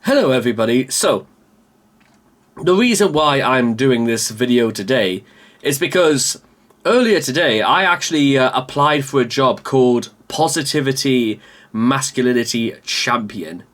Hello everybody. So, the reason why I'm doing this video today is because earlier today I actually applied for a job called Positivity Masculinity Champion.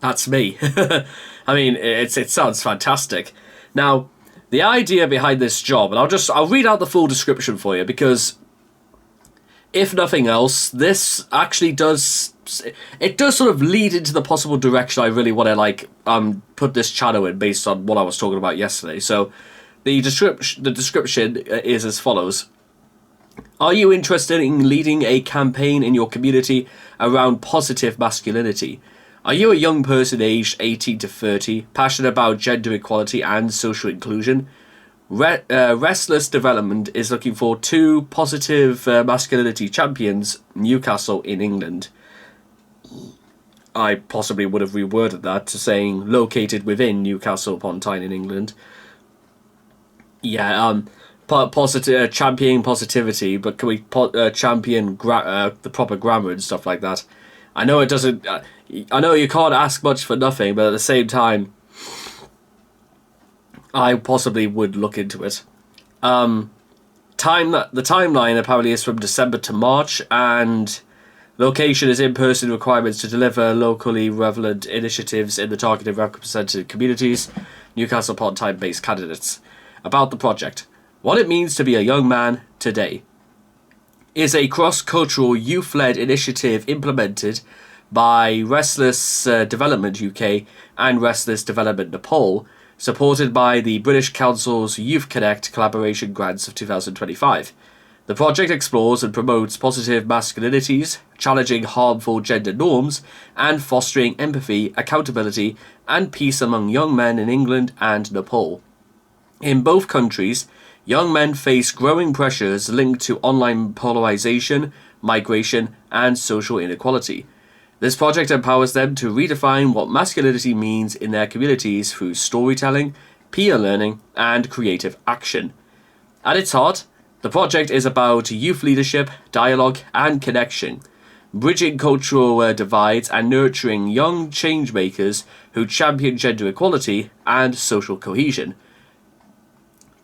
That's me. I mean, it sounds fantastic. Now, the idea behind this job, and I'll read out the full description for you, because if nothing else, this actually does sort of lead into the possible direction I really want to put this channel in, based on what I was talking about yesterday. So the description is as follows: are you interested in leading a campaign in your community around positive masculinity? Are you a young person aged 18 to 30, passionate about gender equality and social inclusion? Restless Development is looking for 2 positive masculinity champions, Newcastle in England. I possibly would have reworded that to saying located within Newcastle upon Tyne in England. Yeah, positive championing positivity, but can we champion the proper grammar and stuff like that? I know it doesn't. I know you can't ask much for nothing, but at the same time, I possibly would look into it. The timeline apparently is from December to March, and location is in-person requirements to deliver locally relevant initiatives in the targeted represented communities, Newcastle upon Tyne-based candidates. About the project. What it means to be a young man today is a cross-cultural youth-led initiative implemented by Restless Development UK and Restless Development Nepal, supported by the British Council's Youth Connect collaboration grants of 2025. The project explores and promotes positive masculinities, challenging harmful gender norms, and fostering empathy, accountability, and peace among young men in England and Nepal. In both countries, young men face growing pressures linked to online polarization, migration, and social inequality. This project empowers them to redefine what masculinity means in their communities through storytelling, peer learning, and creative action. At its heart, the project is about youth leadership, dialogue, and connection, bridging cultural divides and nurturing young changemakers who champion gender equality and social cohesion.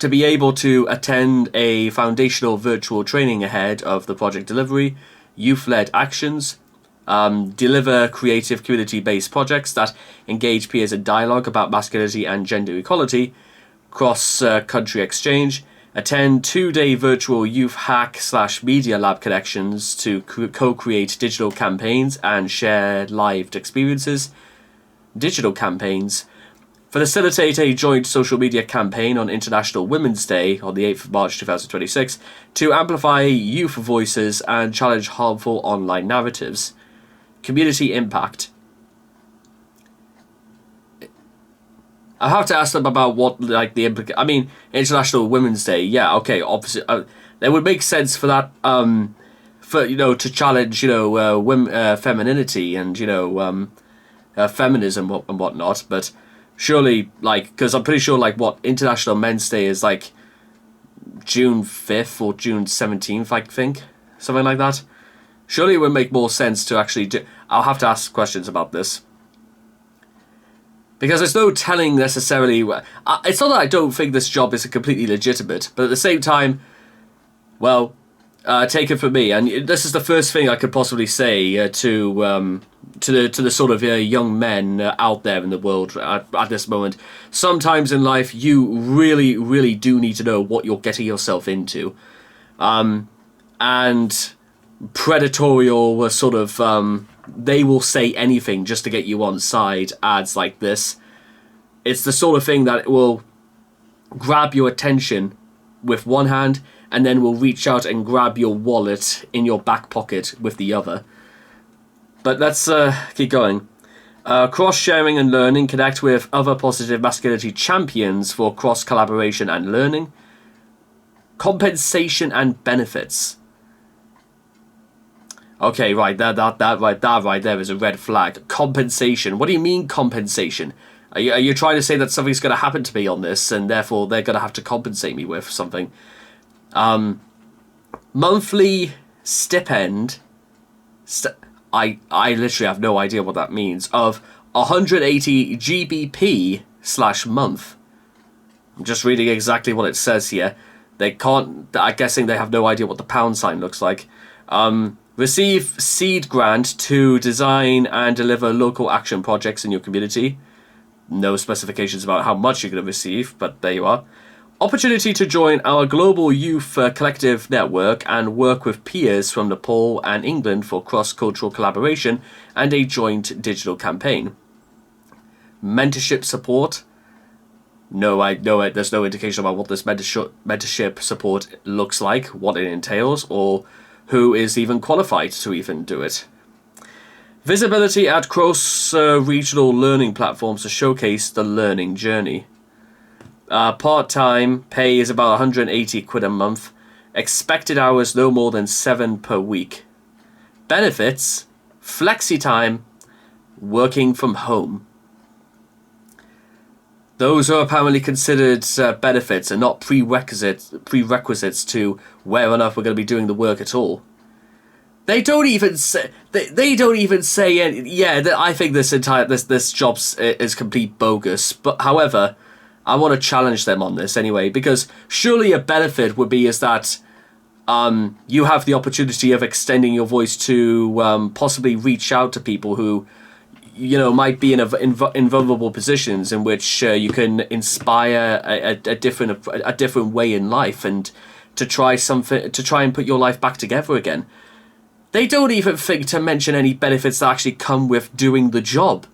To be able to attend a foundational virtual training ahead of the project delivery, youth-led actions, deliver creative community-based projects that engage peers in dialogue about masculinity and gender equality, cross-country exchange, attend 2-day virtual youth hack/media lab connections to co-create digital campaigns and share lived experiences, digital campaigns, facilitate a joint social media campaign on International Women's Day on the 8th of March 2026 to amplify youth voices and challenge harmful online narratives. Community impact. I have to ask them about what the implication. I mean, International Women's Day. Yeah, okay. Obviously, it would make sense for that. For to challenge women, femininity and feminism and whatnot. But surely, because I'm pretty sure International Men's Day is June 5th or June 17th. I think something like that. Surely it would make more sense to actually do. I'll have to ask questions about this. Because there's no telling necessarily. It's not that I don't think this job is completely legitimate, but at the same time, well, take it from me, and this is the first thing I could possibly say to the sort of young men out there in the world at this moment. Sometimes in life, you really, really do need to know what you're getting yourself into, and predatorial sort of they will say anything just to get you on side ads like this. It's the sort of thing that will grab your attention with one hand and then will reach out and grab your wallet in your back pocket with the other. But let's keep going. Cross-sharing and learning. Connect with other positive masculinity champions for cross-collaboration and learning. Compensation and benefits. Okay, right, that right there is a red flag. Compensation. What do you mean compensation? Are you trying to say that something's going to happen to me on this, and therefore they're going to have to compensate me with something? Monthly stipend. I literally have no idea what that means, of 180 GBP slash month. I'm just reading exactly what it says here. They can't, I'm guessing they have no idea what the pound sign looks like. Receive seed grant to design and deliver local action projects in your community. No specifications about how much you're going to receive, but there you are. Opportunity to join our global youth collective network and work with peers from Nepal and England for cross-cultural collaboration and a joint digital campaign. Mentorship support. No, there's no indication about what this mentorship support looks like, what it entails, or who is even qualified to even do it. Visibility at cross-regional learning platforms to showcase the learning journey. Part-time pay is about 180 quid a month. Expected hours no more than 7 per week. Benefits, flexi time, working from home. Those are apparently considered benefits and not prerequisites to whether or not we're going to be doing the work at all. They don't even say. They don't even say any. Yeah, I think this job is complete bogus. But however, I want to challenge them on this anyway, because surely a benefit would be is that you have the opportunity of extending your voice to possibly reach out to people who, you know, might be in vulnerable positions in which you can inspire a different way in life and to try and put your life back together again. They don't even think to mention any benefits that actually come with doing the job.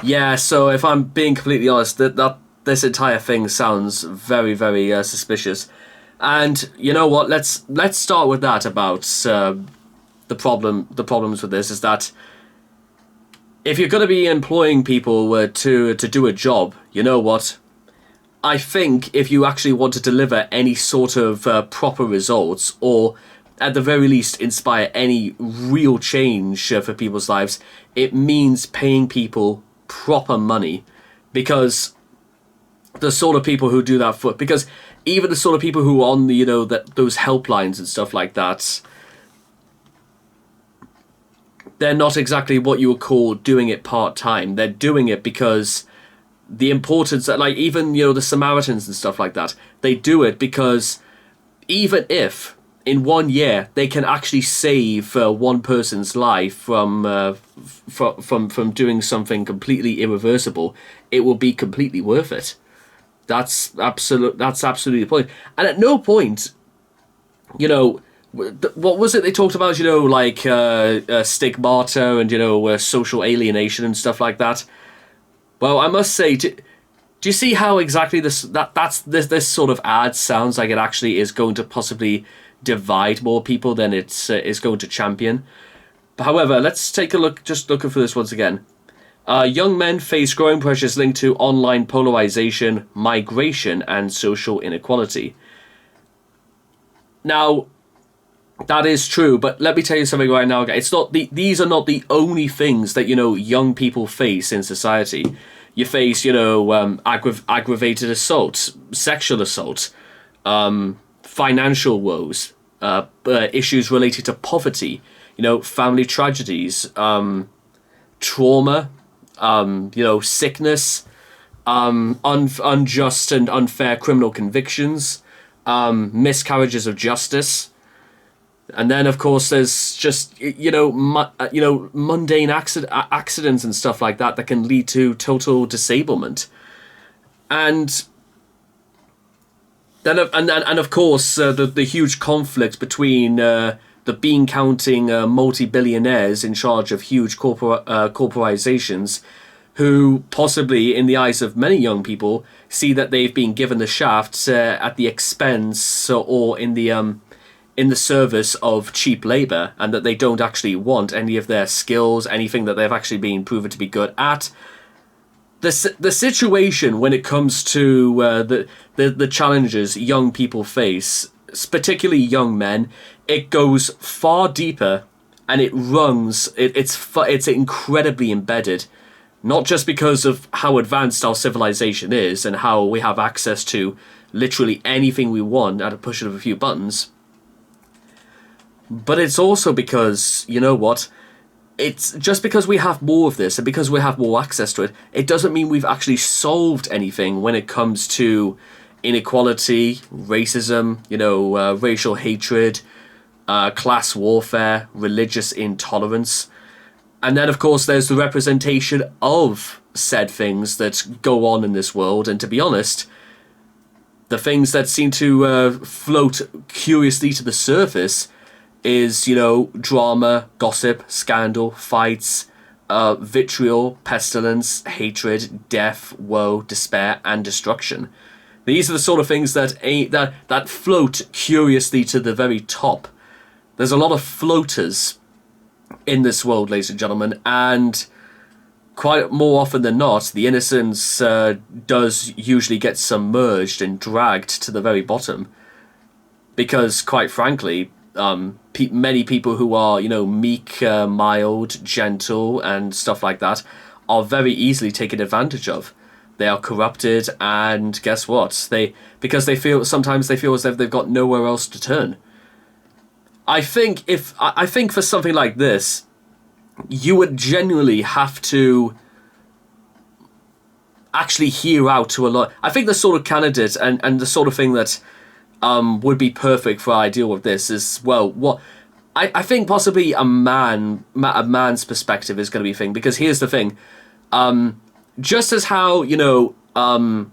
Yeah, so if I'm being completely honest, that this entire thing sounds very, very suspicious. And you know what? Let's start with that about the problems with this is that if you're going to be employing people to do a job, you know what? I think if you actually want to deliver any sort of proper results, or at the very least inspire any real change for people's lives, it means paying people proper money. Because the sort of people who do that because even the sort of people who are on the, you know, those helplines and stuff like that, they're not exactly what you would call doing it part-time. They're doing it because the importance, like even, you know, the Samaritans and stuff like that, they do it because even if in 1 year they can actually save one person's life from doing something completely irreversible, it will be completely worth it. That's absolutely the point. And at no point, you know, what was it they talked about? You know, like stigmata and, you know, social alienation and stuff like that. Well, I must say, do you see how exactly this sort of ad sounds like it actually is going to possibly divide more people than it's is going to champion? However, let's take a look. Just looking for this once again. Young men face growing pressures linked to online polarization, migration, and social inequality. Now, that is true, but let me tell you something right now, guys. These are not the only things that, you know, young people face in society. You face, you know, aggravated assault, sexual assault, financial woes, issues related to poverty, you know, family tragedies, trauma, you know, sickness, unjust and unfair criminal convictions, miscarriages of justice. And then, of course, there's just, you know, mundane accidents and stuff like that can lead to total disablement. And then, and of course, the huge conflict between the bean-counting multi-billionaires in charge of huge corporations, who possibly, in the eyes of many young people, see that they've been given the shaft at the expense or in the service of cheap labour, and that they don't actually want any of their skills, anything that they've actually been proven to be good at. The situation when it comes to the challenges young people face, particularly young men, it goes far deeper, and it runs. It's incredibly embedded, not just because of how advanced our civilization is and how we have access to literally anything we want at a push of a few buttons, But it's also because, you know what? It's just because we have more of this and because we have more access to it, it doesn't mean we've actually solved anything when it comes to inequality, racism, racial hatred, class warfare, religious intolerance. And then, of course, there's the representation of said things that go on in this world. And to be honest, the things that seem to float curiously to the surface is, drama, gossip, scandal, fights, vitriol, pestilence, hatred, death, woe, despair, and destruction. These are the sort of things that float curiously to the very top. There's a lot of floaters in this world, ladies and gentlemen, and quite more often than not, the innocence does usually get submerged and dragged to the very bottom. Because, quite frankly, many people who are, meek, mild, gentle, and stuff like that are very easily taken advantage of. They are corrupted, and guess what? Sometimes they feel as if they've got nowhere else to turn. I think for something like this, you would genuinely have to actually hear out to a lot. I think the sort of candidate and the sort of thing that would be perfect for I deal with this is, well, what I think possibly a man's perspective is going to be a thing, because here's the thing, just as how I'm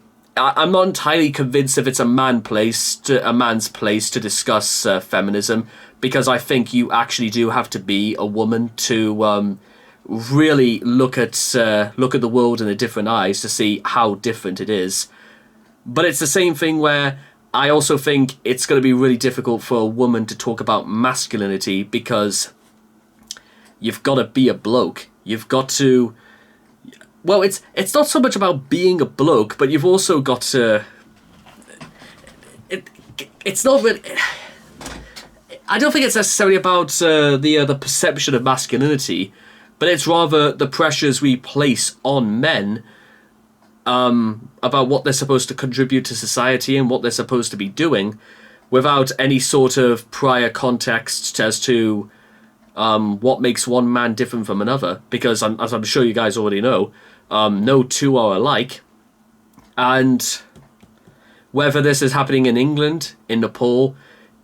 not entirely convinced if it's a man's place to discuss feminism, because I think you actually do have to be a woman to really look at the world in a different eyes to see how different it is. But it's the same thing where I also think it's going to be really difficult for a woman to talk about masculinity, because you've got to be a bloke. You've got to... Well, it's not so much about being a bloke, but you've also got to... It's not really... I don't think it's necessarily about the perception of masculinity, but it's rather the pressures we place on men about what they're supposed to contribute to society and what they're supposed to be doing, without any sort of prior context as to what makes one man different from another. Because as I'm sure you guys already know, no two are alike. And whether this is happening in England, in Nepal,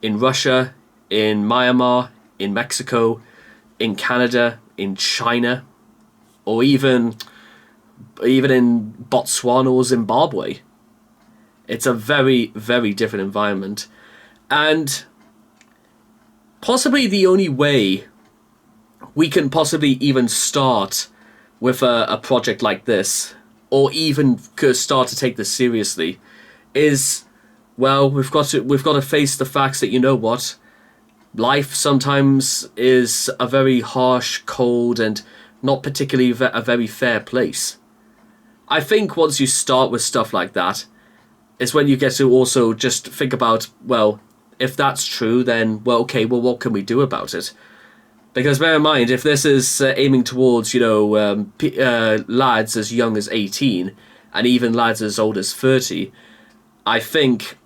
in Russia, in Myanmar, in Mexico, in Canada, in China, or even in Botswana or Zimbabwe, it's a very, very different environment. And possibly the only way we can possibly even start with a project like this, or even start to take this seriously, is, well, we've got to face the facts that, you know what, life sometimes is a very harsh, cold, and not particularly a very fair place. I think once you start with stuff like that, is when you get to also just think about, well, if that's true, then, well, okay, well, what can we do about it? Because bear in mind, if this is aiming towards, lads as young as 18, and even lads as old as 30, I think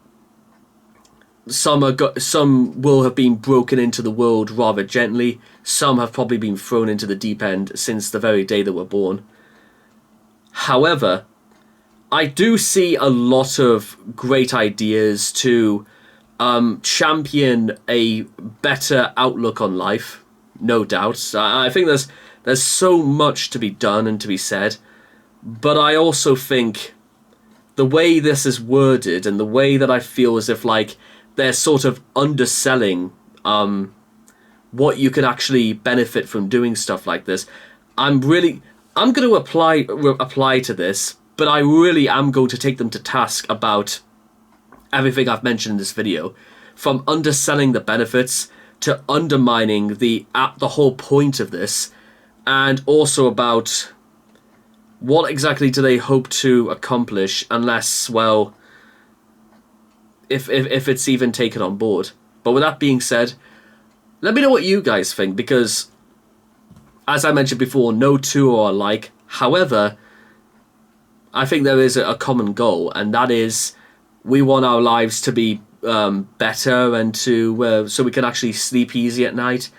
some will have been broken into the world rather gently. Some have probably been thrown into the deep end since the very day they were born. However, I do see a lot of great ideas to champion a better outlook on life, no doubt. I think there's so much to be done and to be said, but I also think the way this is worded and the way that I feel as if like they're sort of underselling what you can actually benefit from doing stuff like this. I'm going to apply to this, but I really am going to take them to task about everything I've mentioned in this video, from underselling the benefits to undermining the whole point of this, and also about what exactly do they hope to accomplish unless, well, if it's even taken on board. But with that being said, let me know what you guys think, because as I mentioned before, no two are alike. However, I think there is a common goal, and that is we want our lives to be better and to so we can actually sleep easy at night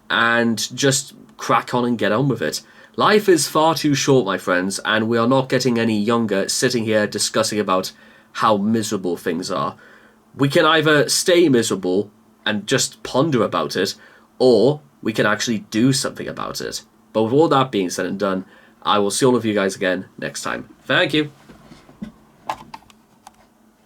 and just crack on and get on with it. Life is far too short, my friends, and we are not getting any younger sitting here discussing about how miserable things are. We can either stay miserable and just ponder about it, or we can actually do something about it. But with all that being said and done, I will see all of you guys again next time. Thank you.